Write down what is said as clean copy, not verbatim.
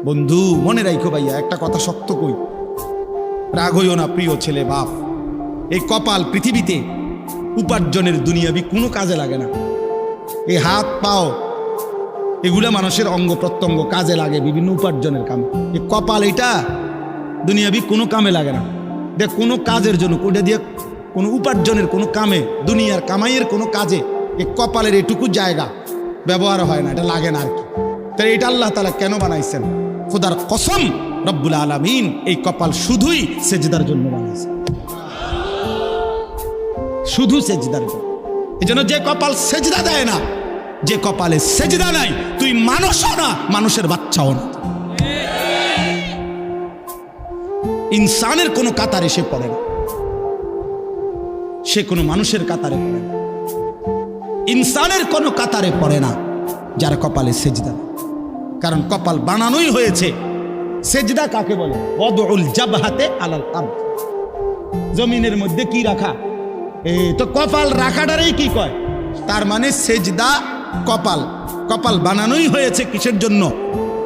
বন্ধু মনে রাখো ভাইয়া, একটা কথা শক্ত কই, রাগ হইও না প্রিয় ছেলে বাপ। এই কপাল পৃথিবীতে উপার্জনের দুনিয়াবি কোনো কাজে লাগে না। এই হাত পাও এগুলা মানুষের অঙ্গ প্রত্যঙ্গ কাজে লাগে বিভিন্ন উপার্জনের কামে। এই কপাল এটা দুনিয়াবি কোনো কামে লাগে না। দেখ কোনো কাজের জন্য ওটা দিয়ে কোনো উপার্জনের কোনো কামে, দুনিয়ার কামাইয়ের কোনো কাজে এই কপালের এটুকু জায়গা ব্যবহার হয় না, এটা লাগে না আর কি। তাই এটা আল্লাহ তাআলা কেন বানাইছেন? খোদার কসম রব্বুল আলামিন এই কপাল শুধুই সেজদার জন্য বানাইছেন, শুধু সেজদার জন্য। এই জন্য যে কপাল সেজদা দেয় না, যে কপালে সেজদা নাই, তুই মানুষও না, মানুষের বাচ্চাও না। ইনসানের কোনো কাতারে সে পড়ে না, সে কোনো মানুষের কাতারে পড়ে না। ইনসানের কোনো কাতারে পড়ে না যার কপালে সেজদা। কারণ কপাল বানানোই হয়েছে। সেজদা কাকে বলে? ওয়াদউল জাবহাতে আলাল আরদ, জমিনের মধ্যে কি রাখা। এই তো কপাল রাখাটারই কি কয়? তার মানে সেজদা কপাল। কপাল বানানোই হয়েছে কিসের জন্য?